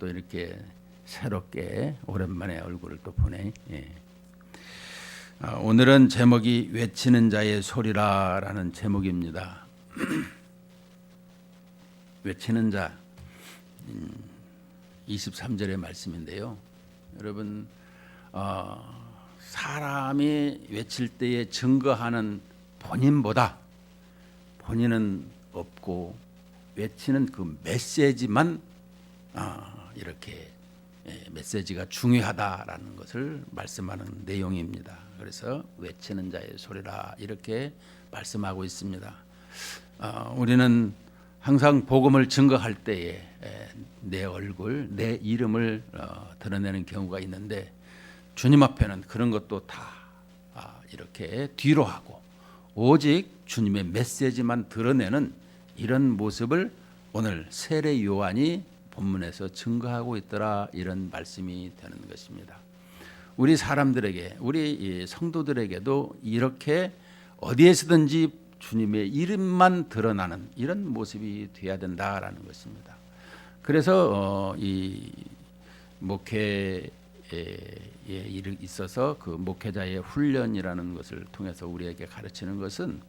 또 이렇게 새롭게 오랜만에 얼굴을 또 보네. 예. 오늘은 제목이 외치는 자의 소리라라는 제목입니다. 외치는 자 23절의 말씀인데요. 여러분 사람이 외칠 때에 증거하는 본인보다 본인은 없고 외치는 그 메시지만 이렇게 메시지가 중요하다라는 것을 말씀하는 내용입니다. 그래서 외치는 자의 소리라 이렇게 말씀하고 있습니다. 우리는 항상 복음을 증거할 때에 내 얼굴, 내 이름을 드러내는 경우가 있는데 주님 앞에는 그런 것도 다 이렇게 뒤로 하고 오직 주님의 메시지만 드러내는 이런 모습을 오늘 세례 요한이 본문에서 증거하고 있더라 이런 말씀이 되는 것입니다. 우리 사람들에게 우리 성도들에게도 이렇게 어디에서든지 주님의 이름만 드러나는 이런 모습이 되어야 된다라는 것입니다. 그래서 이 목회에 있어서 그 목회자의 훈련이라는 것을 통해서 우리에게 가르치는 것은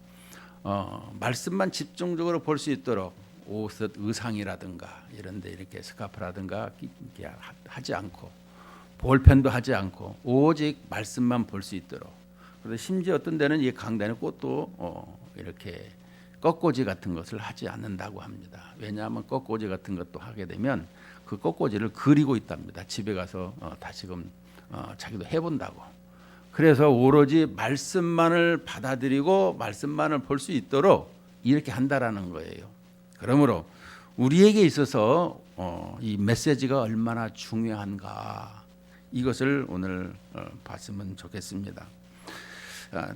말씀만 집중적으로 볼 수 있도록 옷, 의상이라든가 이런 데 이렇게 스카프라든가 하지 않고 볼펜도 하지 않고 오직 말씀만 볼 수 있도록. 그래서 심지어 어떤 데는 이 강단의 꽃도 이렇게 꺾꽂이 같은 것을 하지 않는다고 합니다. 왜냐하면 꺾꽂이 같은 것도 하게 되면 그 꺾꽂이를 그리고 있답니다. 집에 가서 다시금 자기도 해본다고. 그래서 오로지 말씀만을 받아들이고 말씀만을 볼 수 있도록 이렇게 한다라는 거예요. 그러므로 우리에게 있어서 이 메시지가 얼마나 중요한가 이것을 오늘 봤으면 좋겠습니다.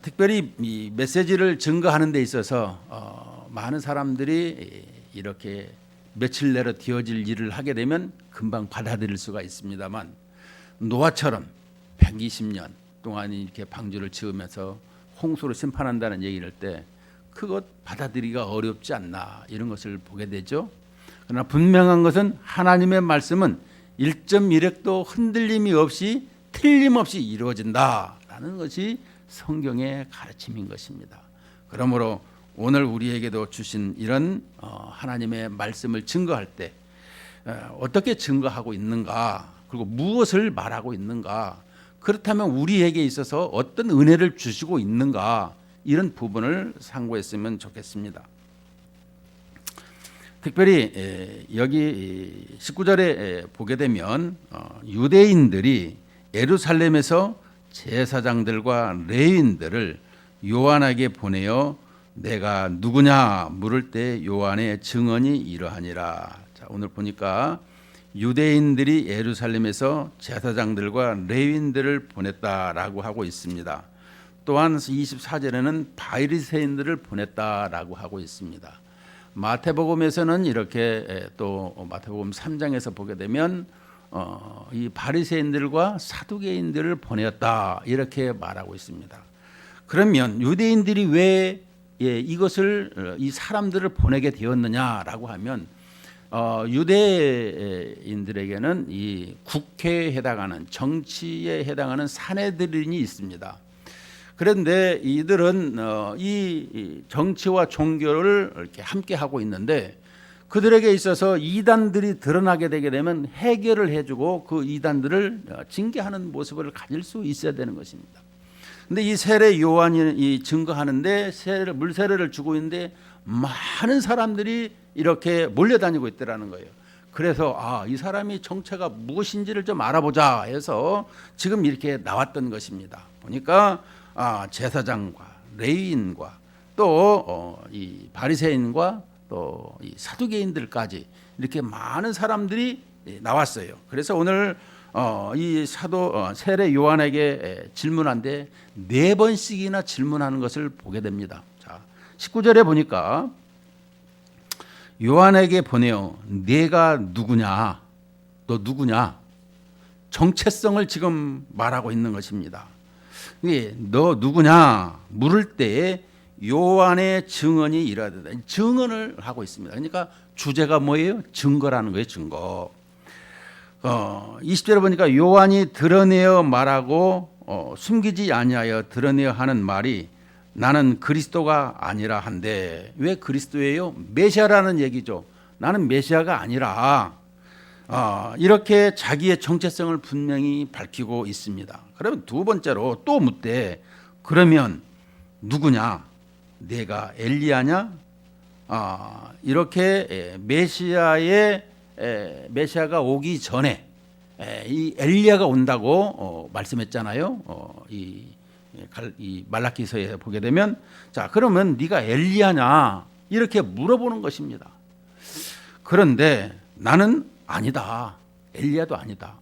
특별히 이 메시지를 증거하는 데 있어서 많은 사람들이 이렇게 며칠 내로 되어질 일을 하게 되면 금방 받아들일 수가 있습니다만 노아처럼 120년 동안 이렇게 방주를 지으면서 홍수로 심판한다는 얘기를 때 그것 받아들이기가 어렵지 않나 이런 것을 보게 되죠. 그러나 분명한 것은 하나님의 말씀은 1.1획도 흔들림이 없이 틀림없이 이루어진다라는 것이 성경의 가르침인 것입니다. 그러므로 오늘 우리에게도 주신 이런 하나님의 말씀을 증거할 때 어떻게 증거하고 있는가 그리고 무엇을 말하고 있는가 그렇다면 우리에게 있어서 어떤 은혜를 주시고 있는가 이런 부분을 상고했으면 좋겠습니다. 특별히 여기 19절에 보게 되면 유대인들이 예루살렘에서 제사장들과 레위인들을 요한에게 보내어 내가 누구냐 물을 때 요한의 증언이 이러하니라. 자, 오늘 보니까 유대인들이 예루살렘에서 제사장들과 레위인들을 보냈다라고 하고 있습니다. 또한 24절에는 바리새인들을 보냈다라고 하고 있습니다. 마태복음에서는 이렇게 또 마태복음 3장에서 보게 되면 이 바리새인들과 사두개인들을 보냈다 이렇게 말하고 있습니다. 그러면 유대인들이 왜 이것을 이 사람들을 보내게 되었느냐라고 하면 유대인들에게는 이 국회에 해당하는 정치에 해당하는 산헤드린이 있습니다. 그런데 이들은 이 정치와 종교를 이렇게 함께 하고 있는데 그들에게 있어서 이단들이 드러나게 되게 되면 해결을 해주고 그 이단들을 징계하는 모습을 가질 수 있어야 되는 것입니다. 근데 이 세례 요한이 이 증거하는데 물세례를 주고 있는데 많은 사람들이 이렇게 몰려다니고 있더라는 거예요. 그래서 이 사람이 정체가 무엇인지를 좀 알아보자 해서 지금 이렇게 나왔던 것입니다. 보니까 제사장과 레위인과 또 이 바리새인과 또 이 사두개인들까지 이렇게 많은 사람들이 나왔어요. 그래서 오늘 이 세례 요한에게 질문한데 4번씩이나 질문하는 것을 보게 됩니다. 자, 19절에 보니까 요한에게 보내어 네가 누구냐, 너 누구냐, 정체성을 지금 말하고 있는 것입니다. 너 누구냐 물을 때에 요한의 증언이 이러하다. 증언을 하고 있습니다. 그러니까 주제가 뭐예요? 증거라는 거예요. 증거. 20절에 보니까 요한이 드러내어 말하고 숨기지 아니하여 드러내어 하는 말이 나는 그리스도가 아니라 한데, 왜 그리스도예요? 메시아라는 얘기죠. 나는 메시아가 아니라, 이렇게 자기의 정체성을 분명히 밝히고 있습니다. 그러면 두 번째로 또 묻되, 그러면 누구냐? 내가 엘리야냐? 이렇게 메시아가 오기 전에 이 엘리야가 온다고 말씀했잖아요. 이 말라기서에 보게 되면, 자, 그러면 네가 엘리야냐? 이렇게 물어보는 것입니다. 그런데 나는 아니다. 엘리야도 아니다.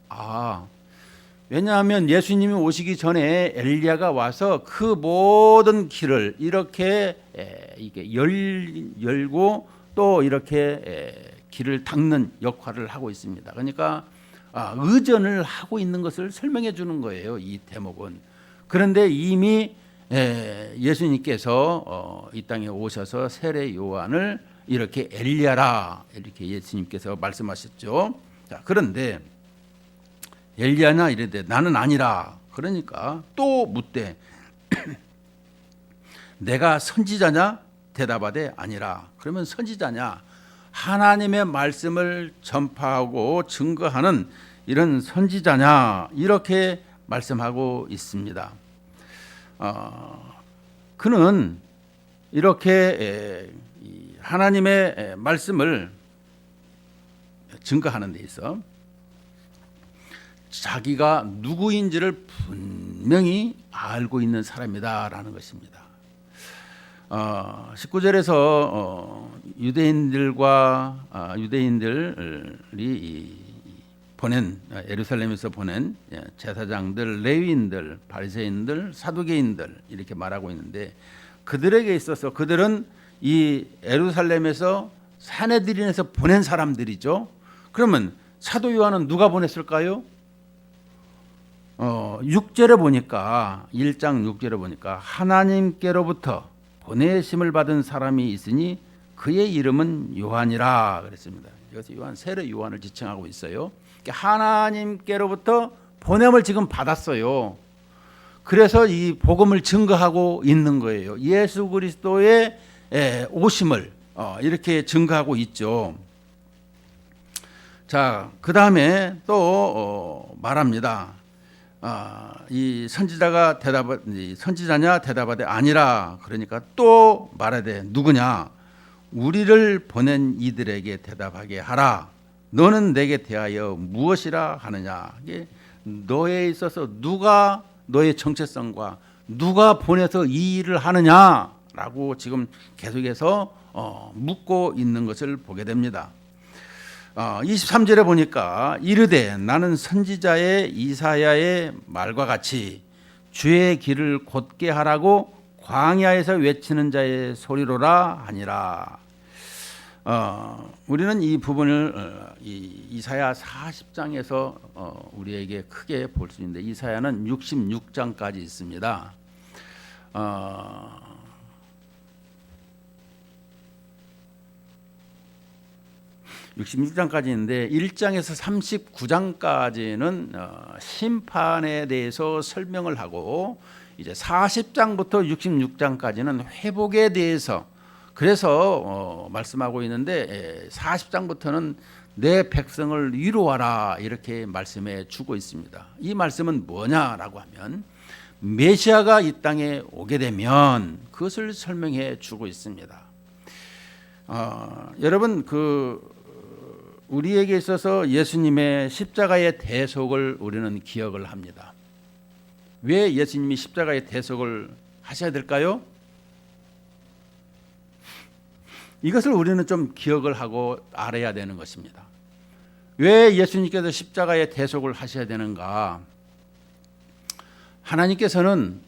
왜냐하면 예수님이 오시기 전에 엘리야가 와서 그 모든 길을 이렇게 열고 또 이렇게 길을 닦는 역할을 하고 있습니다. 그러니까 의전을 하고 있는 것을 설명해 주는 거예요, 이 대목은. 그런데 이미 예수님께서 이 땅에 오셔서 세례 요한을 이렇게 엘리야라 이렇게 예수님께서 말씀하셨죠. 자, 그런데 엘리야냐 이르되 나는 아니라. 그러니까 또 묻되 내가 선지자냐? 대답하되 아니라. 그러면 선지자냐? 하나님의 말씀을 전파하고 증거하는 이런 선지자냐? 이렇게 말씀하고 있습니다. 그는 이렇게 하나님의 말씀을 증거하는 데 있어 자기가 누구인지를 분명히 알고 있는 사람이다라는 것입니다. 19절에서 유대인들이 보낸, 예루살렘에서 보낸 제사장들, 레위인들, 바리새인들, 사두개인들 이렇게 말하고 있는데, 그들에게 있어서 그들은 이 예루살렘에서 산헤드린에서 보낸 사람들이죠. 그러면 사도 요한은 누가 보냈을까요? 6절에 보니까, 1장 6절에 보니까 하나님께로부터 보내심을 받은 사람이 있으니 그의 이름은 요한이라 그랬습니다. 이것이 요한, 세례 요한을 지칭하고 있어요. 하나님께로부터 보냄을 지금 받았어요. 그래서 이 복음을 증거하고 있는 거예요. 예수 그리스도의 오심을 이렇게 증거하고 있죠. 자, 그 다음에 또 말합니다. 이 선지자냐? 대답하되 아니라. 그러니까 또 말하되 누구냐? 우리를 보낸 이들에게 대답하게 하라. 너는 내게 대하여 무엇이라 하느냐? 이게 너에 있어서 누가 너의 정체성과 누가 보내서 이 일을 하느냐라고 지금 계속해서 묻고 있는 것을 보게 됩니다. 23절에 보니까 이르되 나는 선지자의 이사야의 말과 같이 주의 길을 곧게 하라고 광야에서 외치는 자의 소리로라 하니라. 우리는 이 부분을 이사야 40장에서 우리에게 크게 볼 수 있는데, 이사야는 66장까지 있습니다. 66장까지 있는데 1장에서 39장까지는 심판에 대해서 설명을 하고, 이제 40장부터 66장까지는 회복에 대해서, 그래서 말씀하고 있는데 40장부터는 내 백성을 위로하라 이렇게 말씀해 주고 있습니다. 이 말씀은 뭐냐라고 하면 메시아가 이 땅에 오게 되면 그것을 설명해 주고 있습니다. 여러분, 우리에게 있어서 예수님의 십자가의 대속을 우리는 기억을 합니다. 왜 예수님이 십자가의 대속을 하셔야 될까요? 이것을 우리는 좀 기억을 하고 알아야 되는 것입니다. 왜 예수님께서 십자가의 대속을 하셔야 되는가? 하나님께서는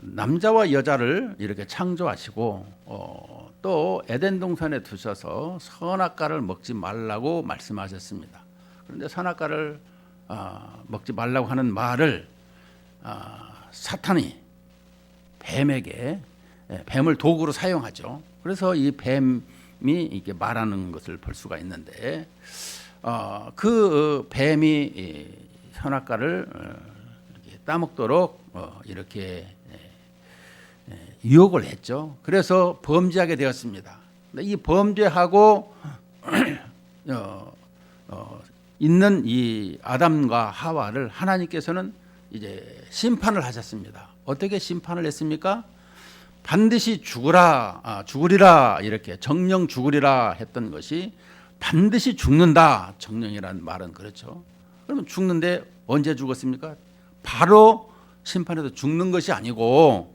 남자와 여자를 이렇게 창조하시고 또 에덴 동산에 두셔서 선악과를 먹지 말라고 말씀하셨습니다. 그런데 선악과를 먹지 말라고 하는 말을 사탄이 뱀을 도구로 사용하죠. 그래서 이 뱀이 이렇게 말하는 것을 볼 수가 있는데, 그 뱀이 선악과를 이렇게 따먹도록 이렇게 유혹을 했죠. 그래서 범죄하게 되었습니다. 이 범죄하고 있는 이 아담과 하와를 하나님께서는 이제 심판을 하셨습니다. 어떻게 심판을 했습니까? 반드시 죽으리라 이렇게 정령 죽으리라 했던 것이 반드시 죽는다. 정령이라는 말은 그렇죠. 그러면 죽는데 언제 죽었습니까? 바로 심판에서 죽는 것이 아니고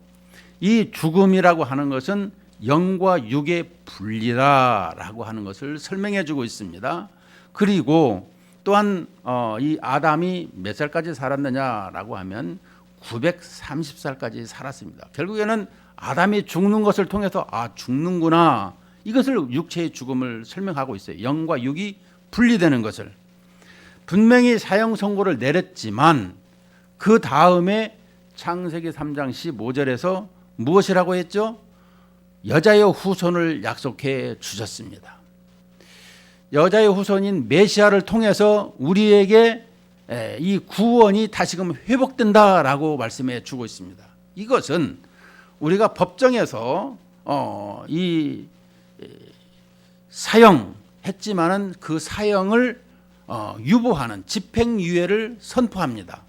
이 죽음이라고 하는 것은 영과 육의 분리다라고 하는 것을 설명해 주고 있습니다. 그리고 또한 이 아담이 몇 살까지 살았느냐라고 하면 930살까지 살았습니다. 결국에는 아담이 죽는 것을 통해서 죽는구나. 이것을 육체의 죽음을 설명하고 있어요. 영과 육이 분리되는 것을. 분명히 사형 선고를 내렸지만 그 다음에 창세기 3장 15절에서 무엇이라고 했죠? 여자의 후손을 약속해 주셨습니다. 여자의 후손인 메시아를 통해서 우리에게 이 구원이 다시금 회복된다라고 말씀해 주고 있습니다. 이것은 우리가 법정에서 이 사형했지만은 그 사형을 유보하는 집행유예를 선포합니다.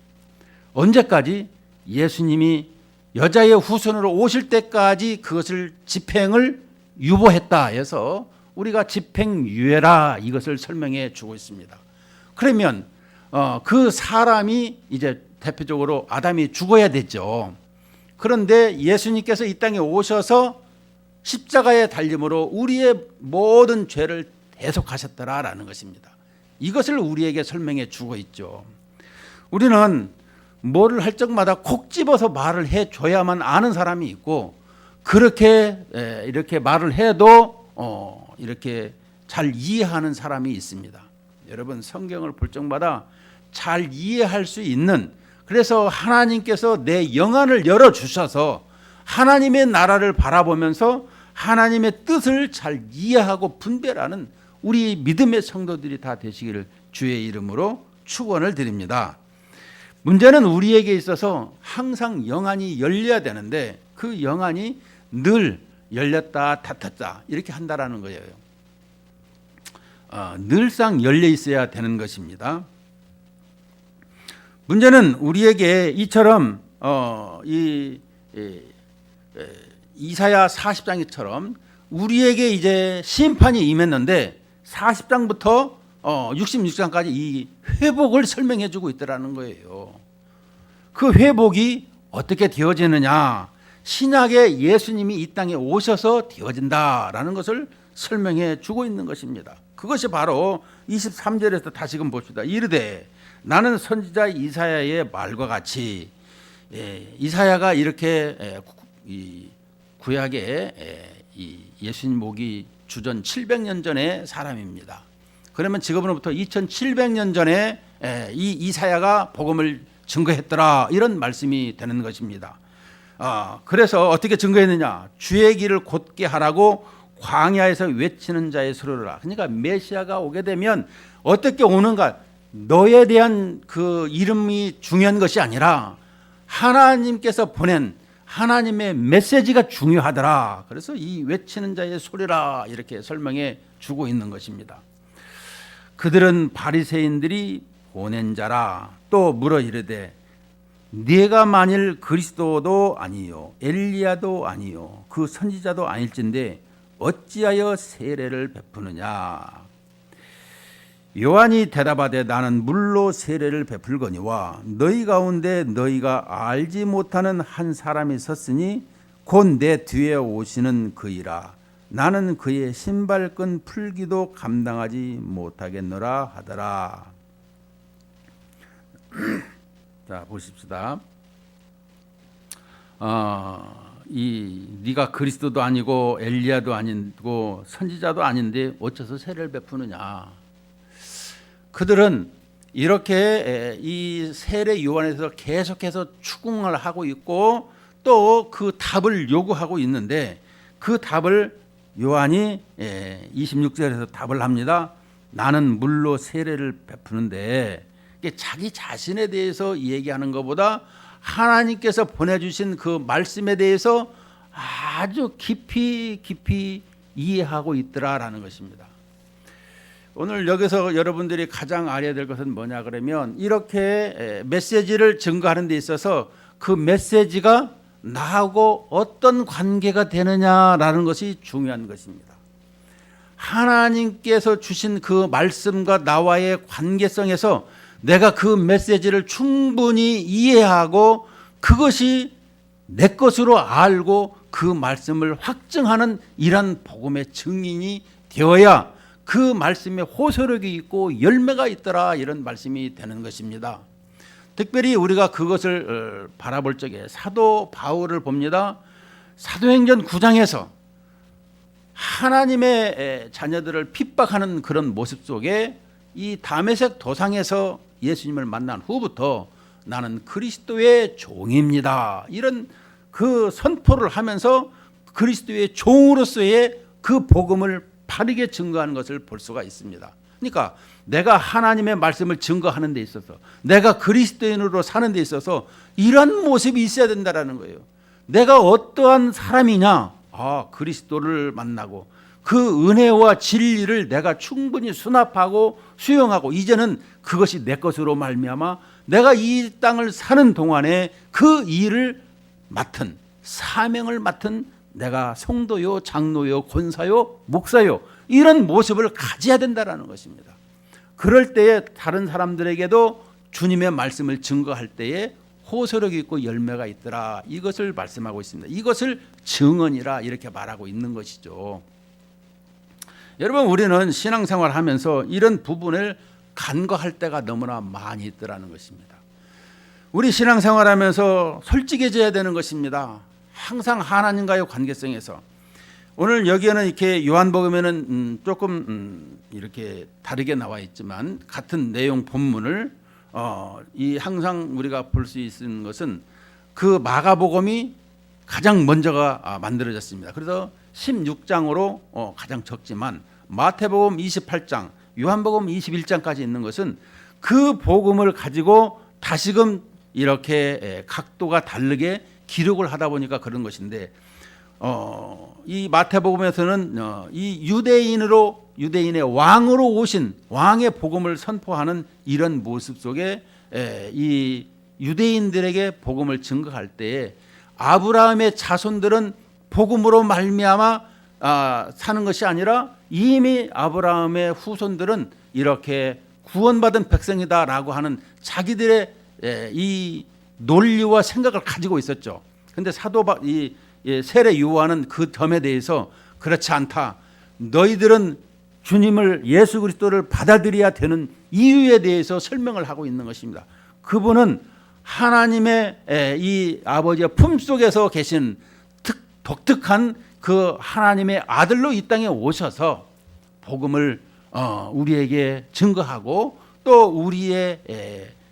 언제까지? 예수님이 여자의 후손으로 오실 때까지 그것을 집행을 유보했다 해서 우리가 집행유예라 이것을 설명해 주고 있습니다. 그러면 그 사람이 이제 대표적으로 아담이 죽어야 되죠. 그런데 예수님께서 이 땅에 오셔서 십자가에 달림으로 우리의 모든 죄를 대속하셨더라라는 것입니다. 이것을 우리에게 설명해 주고 있죠. 우리는 뭐를 할 적마다 콕 집어서 말을 해줘야만 아는 사람이 있고 그렇게 이렇게 말을 해도 이렇게 잘 이해하는 사람이 있습니다. 여러분 성경을 볼 적마다 잘 이해할 수 있는, 그래서 하나님께서 내 영안을 열어주셔서 하나님의 나라를 바라보면서 하나님의 뜻을 잘 이해하고 분별하는 우리 믿음의 성도들이 다 되시기를 주의 이름으로 축원을 드립니다. 문제는 우리에게 있어서 항상 영안이 열려야 되는데 그 영안이 늘 열렸다 닫혔다 이렇게 한다라는 거예요. 늘상 열려 있어야 되는 것입니다. 문제는 우리에게 이처럼 이사야 40장처럼 우리에게 이제 심판이 임했는데 40장부터 66장까지 이 회복을 설명해 주고 있더라는 거예요. 그 회복이 어떻게 되어지느냐? 신약에 예수님이 이 땅에 오셔서 되어진다라는 것을 설명해 주고 있는 것입니다. 그것이 바로 23절에서 다시금 봅시다. 이르되 나는 선지자 이사야의 말과 같이, 이사야가 이렇게 구약에 예수님 오기 주전 700년 전의 사람입니다. 그러면 지금으로부터 2700년 전에 이 이사야가 복음을 증거했더라 이런 말씀이 되는 것입니다. 그래서 어떻게 증거했느냐? 주의 길을 곧게 하라고 광야에서 외치는 자의 소리라. 그러니까 메시아가 오게 되면 어떻게 오는가? 너에 대한 그 이름이 중요한 것이 아니라 하나님께서 보낸 하나님의 메시지가 중요하더라. 그래서 이 외치는 자의 소리라 이렇게 설명해 주고 있는 것입니다. 그들은 바리새인들이 보낸 자라. 또 물어 이르되 네가 만일 그리스도도 아니요 엘리야도 아니요 그 선지자도 아닐진데 어찌하여 세례를 베푸느냐? 요한이 대답하되 나는 물로 세례를 베풀거니와 너희 가운데 너희가 알지 못하는 한 사람이 섰으니 곧 내 뒤에 오시는 그이라. 나는 그의 신발끈 풀기도 감당하지 못하겠노라 하더라. 자 보십시다. 네가 그리스도도 아니고 엘리야도 아니고 선지자도 아닌데 어째서 세례를 베푸느냐? 그들은 이렇게 이 세례 요한에서 계속해서 추궁을 하고 있고 또 그 답을 요구하고 있는데 그 답을 요한이 26절에서 답을 합니다. 나는 물로 세례를 베푸는데, 이게 자기 자신에 대해서 얘기하는 것보다 하나님께서 보내주신 그 말씀에 대해서 아주 깊이 이해하고 있더라라는 것입니다. 오늘 여기서 여러분들이 가장 알아야 될 것은 뭐냐 그러면, 이렇게 메시지를 증거하는 데 있어서 그 메시지가 나하고 어떤 관계가 되느냐라는 것이 중요한 것입니다. 하나님께서 주신 그 말씀과 나와의 관계성에서 내가 그 메시지를 충분히 이해하고 그것이 내 것으로 알고 그 말씀을 확증하는 이런 복음의 증인이 되어야 그 말씀에 호소력이 있고 열매가 있더라, 이런 말씀이 되는 것입니다. 특별히 우리가 그것을 바라볼 적에 사도 바울을 봅니다. 사도행전 9장에서 하나님의 자녀들을 핍박하는 그런 모습 속에 이 다메섹 도상에서 예수님을 만난 후부터 나는 그리스도의 종입니다, 이런 그 선포를 하면서 그리스도의 종으로서의 그 복음을 바르게 증거하는 것을 볼 수가 있습니다. 그러니까 내가 하나님의 말씀을 증거하는 데 있어서, 내가 그리스도인으로 사는 데 있어서 이런 모습이 있어야 된다는 거예요. 내가 어떠한 사람이냐? 그리스도를 만나고 그 은혜와 진리를 내가 충분히 수납하고 수용하고, 이제는 그것이 내 것으로 말미암아 내가 이 땅을 사는 동안에 그 일을 맡은, 사명을 맡은 내가 성도요, 장로요, 권사요, 목사요, 이런 모습을 가져야 된다는 것입니다. 그럴 때에 다른 사람들에게도 주님의 말씀을 증거할 때에 호소력이 있고 열매가 있더라, 이것을 말씀하고 있습니다. 이것을 증언이라 이렇게 말하고 있는 것이죠. 여러분, 우리는 신앙생활 하면서 이런 부분을 간과할 때가 너무나 많이 있더라는 것입니다. 우리 신앙생활 하면서 솔직해져야 되는 것입니다. 항상 하나님과의 관계성에서. 오늘 여기에는 이렇게 요한복음에는 조금 이렇게 다르게 나와 있지만 같은 내용 본문을 이 항상 우리가 볼 수 있는 것은 그 마가복음이 가장 먼저가 만들어졌습니다. 그래서 16장으로 가장 적지만 마태복음 28장, 요한복음 21장까지 있는 것은 그 복음을 가지고 다시금 이렇게 각도가 다르게 기록을 하다 보니까 그런 것인데, 이 마태복음에서는 이 유대인의 왕으로 오신 왕의 복음을 선포하는 이런 모습 속에 이 유대인들에게 복음을 증거할 때에 아브라함의 자손들은 복음으로 말미암아 사는 것이 아니라 이미 아브라함의 후손들은 이렇게 구원받은 백성이다라고 하는 자기들의 이 논리와 생각을 가지고 있었죠. 그런데 이 세례 요한은 그 점에 대해서 그렇지 않다, 너희들은 주님을, 예수 그리스도를 받아들여야 되는 이유에 대해서 설명을 하고 있는 것입니다. 그분은 하나님의 이 아버지의 품속에서 계신 독특한 그 하나님의 아들로 이 땅에 오셔서 복음을 우리에게 증거하고 또 우리의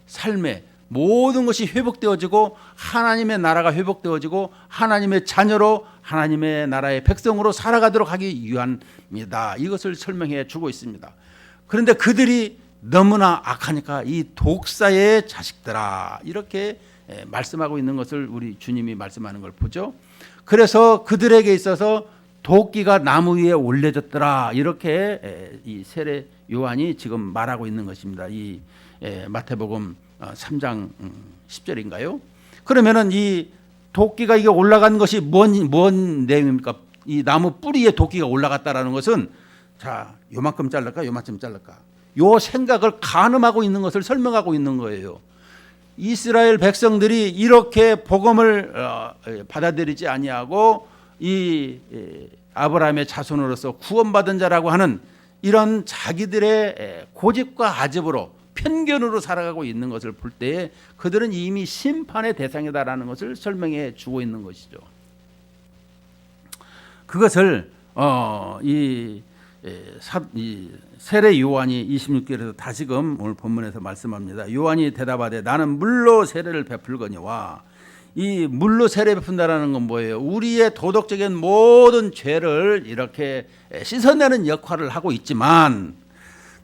삶에 모든 것이 회복되어지고 하나님의 나라가 회복되어지고 하나님의 자녀로 하나님의 나라의 백성으로 살아가도록 하기 위함이다, 이것을 설명해 주고 있습니다. 그런데 그들이 너무나 악하니까 이 독사의 자식들아, 이렇게 말씀하고 있는 것을 우리 주님이 말씀하는 걸 보죠. 그래서 그들에게 있어서 도끼가 나무 위에 올려졌더라, 이렇게 이 세례 요한이 지금 말하고 있는 것입니다. 이 마태복음 3장 10절인가요? 그러면은 이 도끼가 이게 올라간 것이 뭔 내용입니까? 이 나무 뿌리에 도끼가 올라갔다라는 것은, 자, 요만큼 잘랄까, 요만큼 잘랄까, 요 생각을 가늠하고 있는 것을 설명하고 있는 거예요. 이스라엘 백성들이 이렇게 복음을 받아들이지 아니하고 이 아브라함의 자손으로서 구원받은 자라고 하는 이런 자기들의 고집과 아집으로, 편견으로 살아가고 있는 것을 볼 때에 그들은 이미 심판의 대상이다라는 것을 설명해 주고 있는 것이죠. 그것을 이 세례 요한이 26절에서 다시금 오늘 본문에서 말씀합니다. 요한이 대답하되 나는 물로 세례를 베풀거니와, 이 물로 세례 베푼다라는 건 뭐예요? 우리의 도덕적인 모든 죄를 이렇게 씻어내는 역할을 하고 있지만,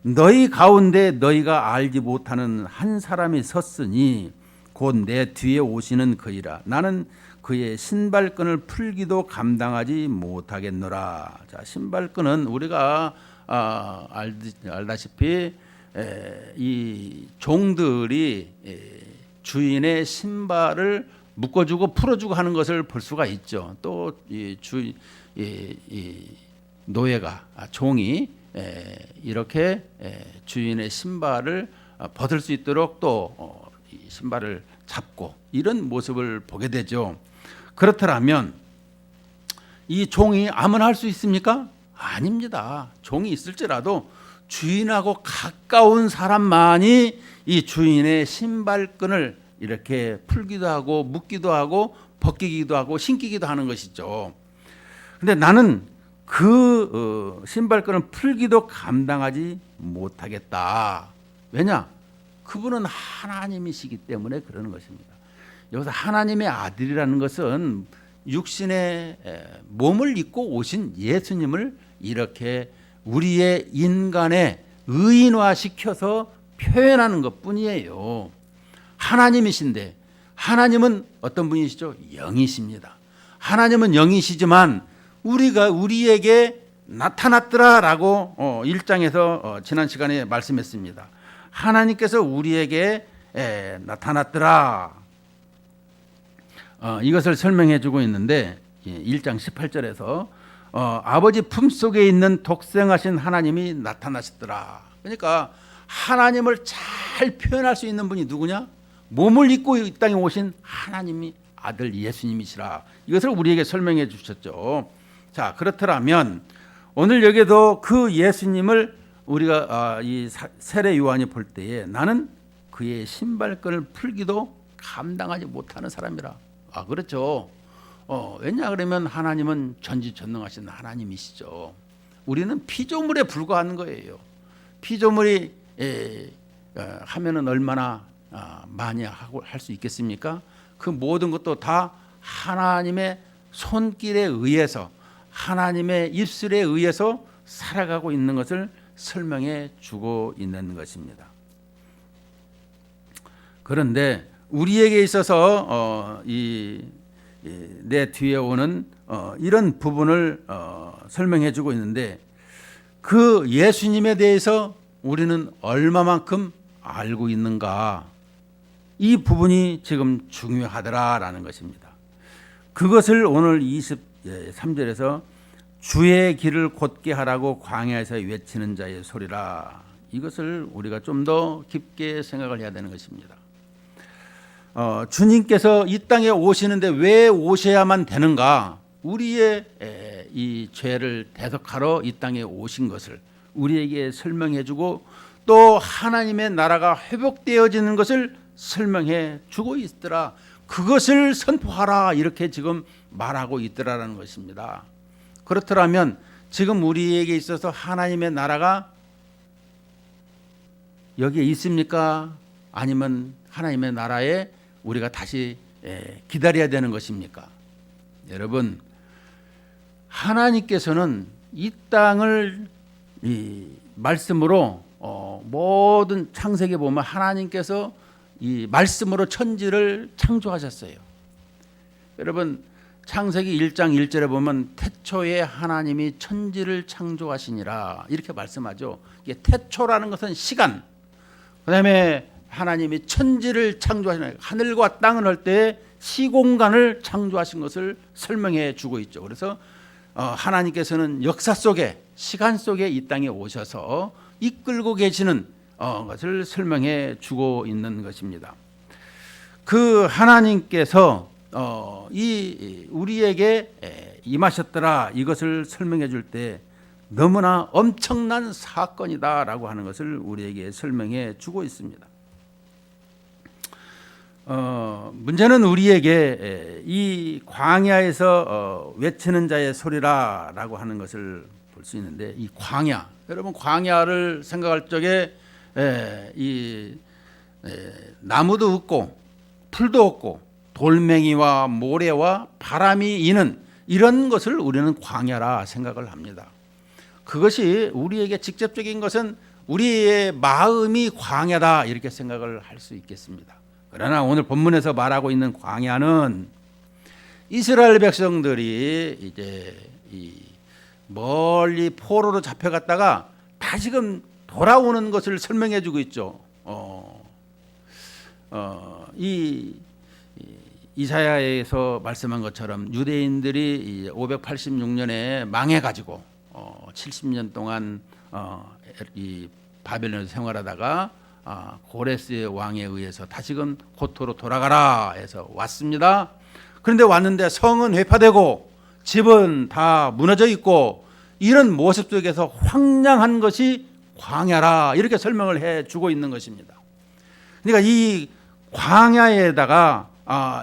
너희 가운데 너희가 알지 못하는 한 사람이 섰으니 곧 내 뒤에 오시는 그이라. 나는 그의 신발끈을 풀기도 감당하지 못하겠노라. 자, 신발끈은 우리가 알다시피 이 종들이 주인의 신발을 묶어주고 풀어주고 하는 것을 볼 수가 있죠. 또 이 노예가 종이 이렇게 주인의 신발을 벗을 수 있도록 또 이 신발을 잡고 이런 모습을 보게 되죠. 그렇더라면 이 종이 아무나 할 수 있습니까? 아닙니다. 종이 있을지라도 주인하고 가까운 사람만이 이 주인의 신발끈을 이렇게 풀기도 하고 묶기도 하고 벗기기도 하고 신기기도 하는 것이죠. 근데 나는 그 신발끈을 풀기도 감당하지 못하겠다. 왜냐? 그분은 하나님이시기 때문에 그러는 것입니다. 여기서 하나님의 아들이라는 것은 육신의 몸을 입고 오신 예수님을 이렇게 우리의 인간의 의인화시켜서 표현하는 것뿐이에요. 하나님이신데 하나님은 어떤 분이시죠? 영이십니다. 하나님은 영이시지만 우리에게 나타났더라라고 1장에서 지난 시간에 말씀했습니다. 하나님께서 우리에게 나타났더라. 이것을 설명해 주고 있는데 1장 18절에서 아버지 품속에 있는 독생하신 하나님이 나타나셨더라. 그러니까 하나님을 잘 표현할 수 있는 분이 누구냐? 몸을 입고 이 땅에 오신 하나님이 아들 예수님이시라. 이것을 우리에게 설명해 주셨죠. 자, 그렇더라면 오늘 여기도 그 예수님을 우리가 이 세례 요한이 볼 때에 나는 그의 신발끈을 풀기도 감당하지 못하는 사람이라. 그렇죠. 왜냐 그러면 하나님은 전지전능하신 하나님이시죠. 우리는 피조물에 불과한 거예요. 피조물이 하면은 얼마나 많이 하고 할 수 있겠습니까? 그 모든 것도 다 하나님의 손길에 의해서 하나님의 입술에 의해서 살아가고 있는 것을 설명해 주고 있는 것입니다. 그런데 우리에게 있어서 내 뒤에 오는 이런 부분을 설명해 주고 있는데 그 예수님에 대해서 우리는 얼마만큼 알고 있는가, 이 부분이 지금 중요하더라라는 것입니다. 그것을 오늘 23절에서 주의 길을 곧게 하라고 광야에서 외치는 자의 소리라, 이것을 우리가 좀 더 깊게 생각을 해야 되는 것입니다. 주님께서 이 땅에 오시는데 왜 오셔야만 되는가? 우리의 이 죄를 대속하러 이 땅에 오신 것을 우리에게 설명해 주고 또 하나님의 나라가 회복되어지는 것을 설명해 주고 있더라. 그것을 선포하라, 이렇게 지금 말하고 있더라라는 것입니다. 그렇더라면 지금 우리에게 있어서 하나님의 나라가 여기에 있습니까? 아니면 하나님의 나라에 우리가 다시 기다려야 되는 것입니까? 여러분, 하나님께서는 이 땅을 이 말씀으로 모든 창세기에 보면 하나님께서 이 말씀으로 천지를 창조하셨어요. 여러분, 창세기 1장 1절에 보면 태초에 하나님이 천지를 창조하시니라, 이렇게 말씀하죠. 이게 태초라는 것은 시간, 그 다음에 하나님이 천지를 창조하시는, 하늘과 땅을 할 때 시공간을 창조하신 것을 설명해 주고 있죠. 그래서 하나님께서는 역사 속에, 시간 속에 이 땅에 오셔서 이끌고 계시는 것을 설명해 주고 있는 것입니다. 그 하나님께서 우리에게 임하셨더라, 이것을 설명해 줄 때 너무나 엄청난 사건이다라고 하는 것을 우리에게 설명해 주고 있습니다. 문제는 우리에게 이 광야에서 외치는 자의 소리라라고 하는 것을 볼 수 있는데, 이 광야, 여러분 광야를 생각할 적에 나무도 없고 풀도 없고 돌멩이와 모래와 바람이 이는 이런 것을 우리는 광야라 생각을 합니다. 그것이 우리에게 직접적인 것은 우리의 마음이 광야다 이렇게 생각을 할 수 있겠습니다. 그러나 오늘 본문에서 말하고 있는 광야는 이스라엘 백성들이 이제 이 멀리 포로로 잡혀갔다가 다시금 돌아오는 것을 설명해 주고 있죠. 이 이사야에서 말씀한 것처럼 유대인들이 586년에 망해가지고 70년 동안 이 바벨론에서 생활하다가 고레스의 왕에 의해서 다시금 고토로 돌아가라 해서 왔습니다. 그런데 왔는데 성은 회파되고 집은 다 무너져 있고 이런 모습 속에서 황량한 것이 광야라 이렇게 설명을 해주고 있는 것입니다. 그러니까 이 광야에다가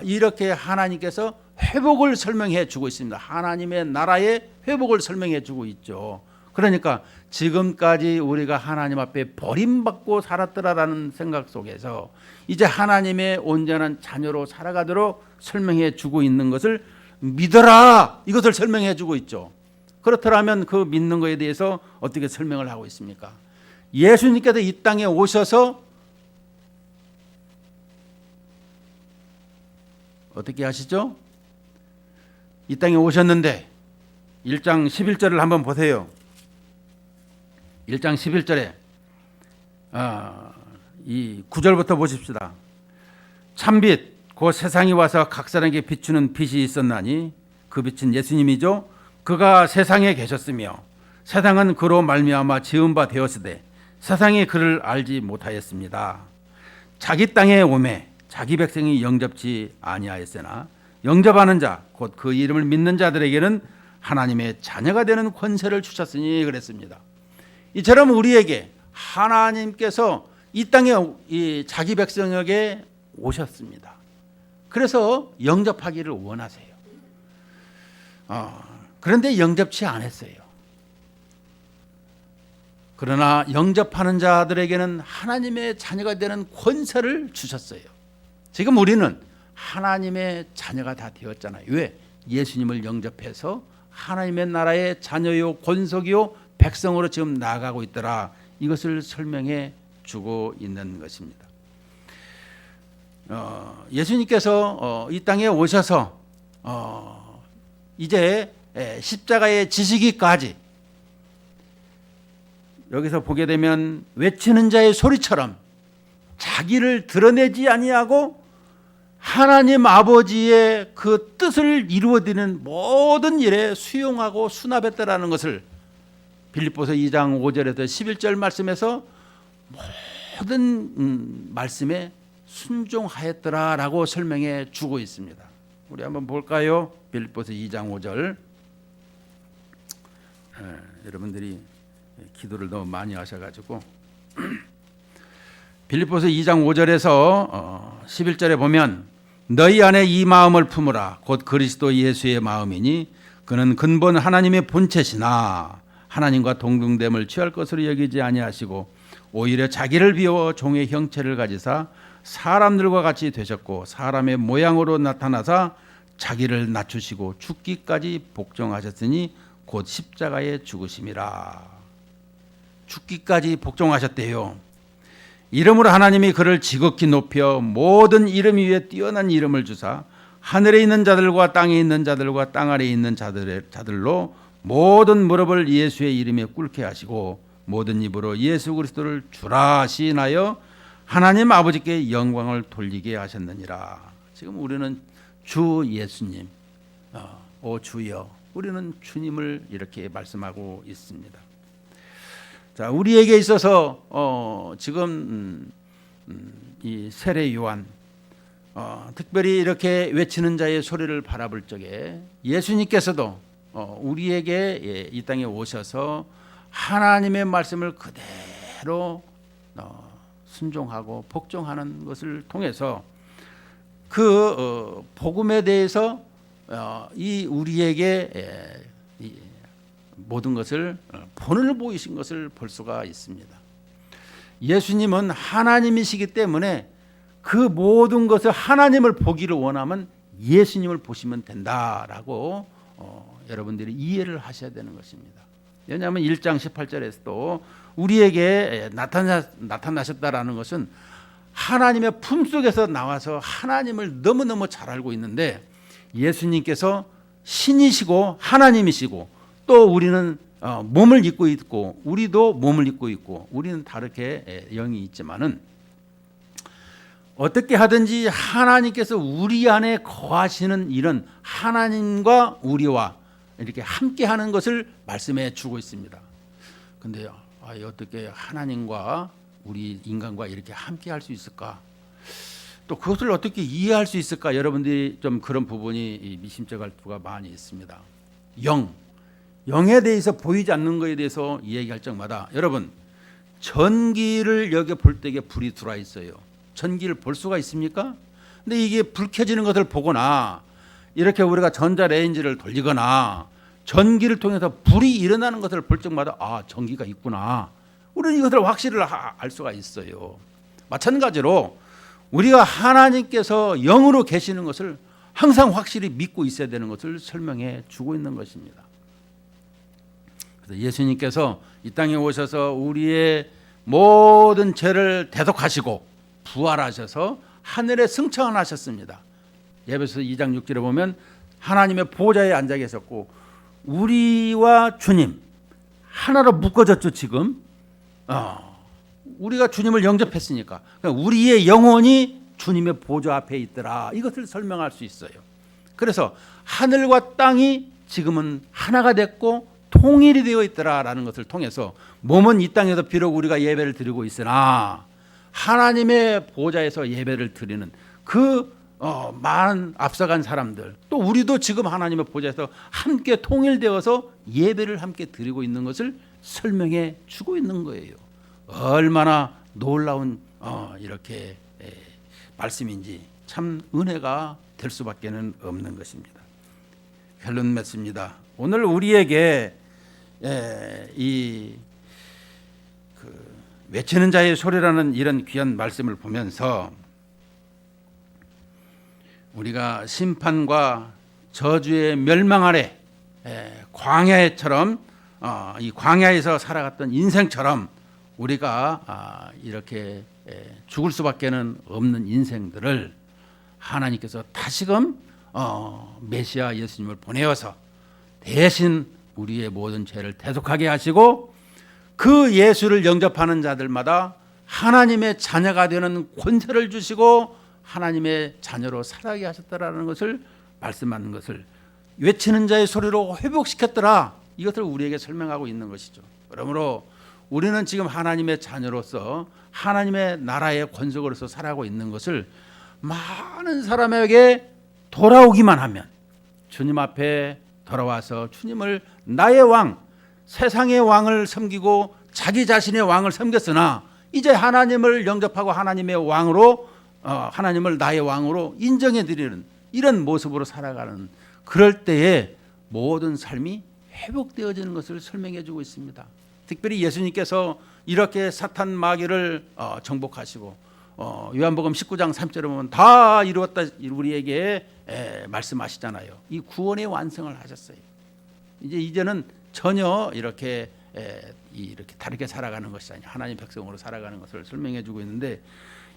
이렇게 하나님께서 회복을 설명해 주고 있습니다. 하나님의 나라의 회복을 설명해 주고 있죠. 그러니까 지금까지 우리가 하나님 앞에 버림받고 살았더라라는 생각 속에서 이제 하나님의 온전한 자녀로 살아가도록 설명해 주고 있는 것을 믿어라 이것을 설명해 주고 있죠. 그렇더라면 그 믿는 것에 대해서 어떻게 설명을 하고 있습니까? 예수님께서 이 땅에 오셔서 어떻게 하시죠? 이 땅에 오셨는데 1장 11절을 한번 보세요. 1장 11절에 이 9절부터 보십시다. 참빛 곧 세상이 와서 각 사람에게 비추는 빛이 있었나니 그 빛은 예수님이죠. 그가 세상에 계셨으며 세상은 그로 말미암아 지은 바 되었으되 세상이 그를 알지 못하였습니다. 자기 땅에 오매 자기 백성이 영접지 아니하였으나 영접하는 자 곧 그 이름을 믿는 자들에게는 하나님의 자녀가 되는 권세를 주셨으니 그랬습니다. 이처럼 우리에게 하나님께서 이 땅에 이 자기 백성에게 오셨습니다. 그래서 영접하기를 원하세요. 그런데 영접치 않았어요. 그러나 영접하는 자들에게는 하나님의 자녀가 되는 권세를 주셨어요. 지금 우리는 하나님의 자녀가 다 되었잖아요. 왜? 예수님을 영접해서 하나님의 나라의 자녀요 권속이요 백성으로 지금 나아가고 있더라. 이것을 설명해 주고 있는 것입니다. 예수님께서 이 땅에 오셔서 이제 십자가에 지시기까지 여기서 보게 되면 외치는 자의 소리처럼 자기를 드러내지 아니하고 하나님 아버지의 그 뜻을 이루어드리는 모든 일에 수용하고 수납했다라는 것을 빌립보서 2장 5절에서 11절 말씀에서 모든 말씀에 순종하였더라라고 설명해 주고 있습니다. 우리 한번 볼까요? 빌립보서 2장 5절. 여러분들이 기도를 너무 많이 하셔가지고 빌립보서 2장 5절에서 11절에 보면 너희 안에 이 마음을 품으라 곧 그리스도 예수의 마음이니 그는 근본 하나님의 본체시나 하나님과 동등됨을 취할 것으로 여기지 아니하시고 오히려 자기를 비워 종의 형체를 가지사 사람들과 같이 되셨고 사람의 모양으로 나타나사 자기를 낮추시고 죽기까지 복종하셨으니 곧 십자가에 죽으심이라. 죽기까지 복종하셨대요. 이름으로 하나님이 그를 지극히 높여 모든 이름 위에 뛰어난 이름을 주사 하늘에 있는 자들과 땅에 있는 자들과 땅 아래에 있는 자들로 모든 무릎을 예수의 이름에 꿇게 하시고 모든 입으로 예수 그리스도를 주라 시인하여 하나님 아버지께 영광을 돌리게 하셨느니라. 지금 우리는 주 예수님, 오 주여, 우리는 주님을 이렇게 말씀하고 있습니다. 자, 우리에게 있어서 지금 이 세례 요한 특별히 이렇게 외치는 자의 소리를 바라볼 적에 예수님께서도 우리에게 이 땅에 오셔서 하나님의 말씀을 그대로 순종하고 복종하는 것을 통해서 그 복음에 대해서 이 우리에게 모든 것을 본을 보이신 것을 볼 수가 있습니다. 예수님은 하나님이시기 때문에 그 모든 것을 하나님을 보기를 원하면 예수님을 보시면 된다라고 여러분들이 이해를 하셔야 되는 것입니다. 왜냐하면 1장 18절에서도 우리에게 나타나셨다라는 것은 하나님의 품속에서 나와서 하나님을 너무너무 잘 알고 있는데, 예수님께서 신이시고 하나님이시고 또 우리는 몸을 입고 있고 우리도 몸을 입고 있고 우리는 다르게 영이 있지만은 어떻게 하든지 하나님께서 우리 안에 거하시는 이런 하나님과 우리와 이렇게 함께하는 것을 말씀해 주고 있습니다. 근데요, 어떻게 하나님과 우리 인간과 이렇게 함께할 수 있을까? 또 그것을 어떻게 이해할 수 있을까? 여러분들이 좀 그런 부분이 미심쩍을 수가 많이 있습니다. 영에 대해서 보이지 않는 것에 대해서 이야기할 적마다 여러분, 전기를 여기 볼 때에 불이 들어와 있어요. 전기를 볼 수가 있습니까? 근데 이게 불 켜지는 것을 보거나 이렇게 우리가 전자레인지를 돌리거나 전기를 통해서 불이 일어나는 것을 볼 적마다 전기가 있구나, 우리는 이것을 확실히 알 수가 있어요. 마찬가지로 우리가 하나님께서 영으로 계시는 것을 항상 확실히 믿고 있어야 되는 것을 설명해 주고 있는 것입니다. 그래서 예수님께서 이 땅에 오셔서 우리의 모든 죄를 대속하시고 부활하셔서 하늘에 승천하셨습니다. 에베소서 2장 6절에 보면 하나님의 보좌에 앉아 계셨고 우리와 주님 하나로 묶어졌죠. 지금 우리가 주님을 영접했으니까 우리의 영혼이 주님의 보좌 앞에 있더라, 이것을 설명할 수 있어요. 그래서 하늘과 땅이 지금은 하나가 됐고 통일이 되어 있더라라는 것을 통해서 몸은 이 땅에서 비록 우리가 예배를 드리고 있으나 하나님의 보좌에서 예배를 드리는 그 많은 앞서간 사람들, 또 우리도 지금 하나님의 보좌에서 함께 통일되어서 예배를 함께 드리고 있는 것을 설명해 주고 있는 거예요. 얼마나 놀라운 이렇게 말씀인지 참 은혜가 될 수밖에는 없는 것입니다. 결론 맺습니다. 오늘 우리에게 외치는 자의 소리라는 이런 귀한 말씀을 보면서 우리가 심판과 저주의 멸망 아래 광야처럼 이 광야에서 살아갔던 인생처럼 우리가 이렇게 죽을 수밖에는 없는 인생들을 하나님께서 다시금 메시아 예수님을 보내어서 대신 우리의 모든 죄를 대속하게 하시고 그 예수를 영접하는 자들마다 하나님의 자녀가 되는 권세를 주시고 하나님의 자녀로 살아가게 하셨다라는 것을 말씀하는 것을 외치는 자의 소리로 회복시켰더라, 이것을 우리에게 설명하고 있는 것이죠. 그러므로 우리는 지금 하나님의 자녀로서 하나님의 나라의 권속으로서 살아가고 있는 것을 많은 사람에게 돌아오기만 하면, 주님 앞에 돌아와서 주님을 나의 왕, 세상의 왕을 섬기고 자기 자신의 왕을 섬겼으나 이제 하나님을 영접하고 하나님의 왕으로 하나님을 나의 왕으로 인정해 드리는 이런 모습으로 살아가는, 그럴 때에 모든 삶이 회복되어지는 것을 설명해 주고 있습니다. 특별히 예수님께서 이렇게 사탄 마귀를 정복하시고 요한복음 19장 3절에 보면 다 이루었다 우리에게 말씀하시잖아요. 이 구원의 완성을 하셨어요. 이제는 전혀 이렇게 다르게 살아가는 것이 아니라 하나님 백성으로 살아가는 것을 설명해 주고 있는데,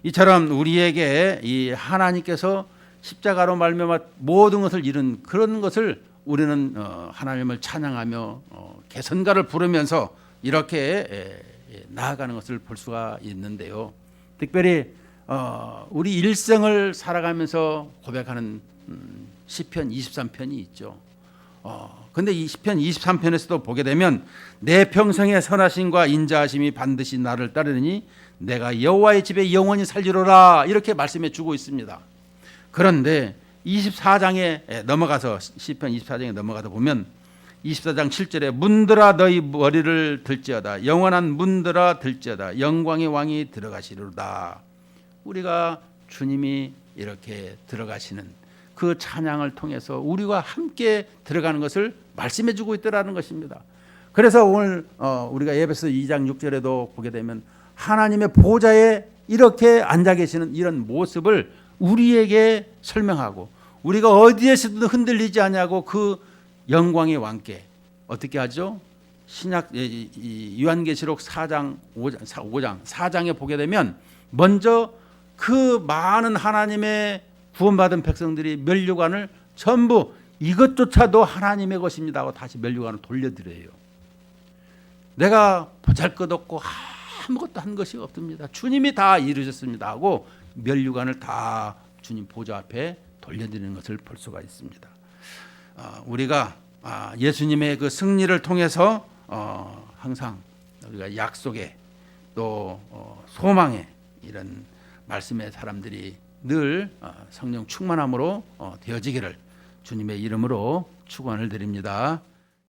이처럼 우리에게 이 하나님께서 십자가로 말미암아 모든 것을 이룬 그런 것을 우리는 하나님을 찬양하며 개선가를 부르면서 이렇게 나아가는 것을 볼 수가 있는데요. 특별히 우리 일생을 살아가면서 고백하는 시편 23편이 있죠. 근데 이 시편 23편에서도 보게 되면 내 평생의 선하심과 인자하심이 반드시 나를 따르니 내가 여호와의 집에 영원히 살리로라, 이렇게 말씀해 주고 있습니다. 그런데 24장에 넘어가서 시편 24장에 넘어가다 보면 24장 7절에 문들아 너희 머리를 들지어다, 영원한 문들아 들지어다, 영광의 왕이 들어가시리로다. 우리가 주님이 이렇게 들어가시는 그 찬양을 통해서 우리와 함께 들어가는 것을 말씀해 주고 있더라는 것입니다. 그래서 오늘 우리가 에베소 2장 6절에도 보게 되면 하나님의 보좌에 이렇게 앉아 계시는 이런 모습을 우리에게 설명하고, 우리가 어디에서도 흔들리지 않냐고 그 영광의 왕께 어떻게 하죠? 신약 이 요한계시록 4장 4장에 보게 되면 먼저 그 많은 하나님의 구원받은 백성들이 면류관을 전부 이것조차도 하나님의 것입니다 하고 다시 면류관을 돌려드려요. 내가 보잘것없고 아무것도 한 것이 없습니다. 주님이 다 이루셨습니다 하고 면류관을 다 주님 보좌 앞에 돌려드리는 것을 볼 수가 있습니다. 우리가 예수님의 그 승리를 통해서 항상 우리가 약속에 또 소망에 이런 말씀의 사람들이 늘 성령 충만함으로 되어지기를 주님의 이름으로 축원을 드립니다.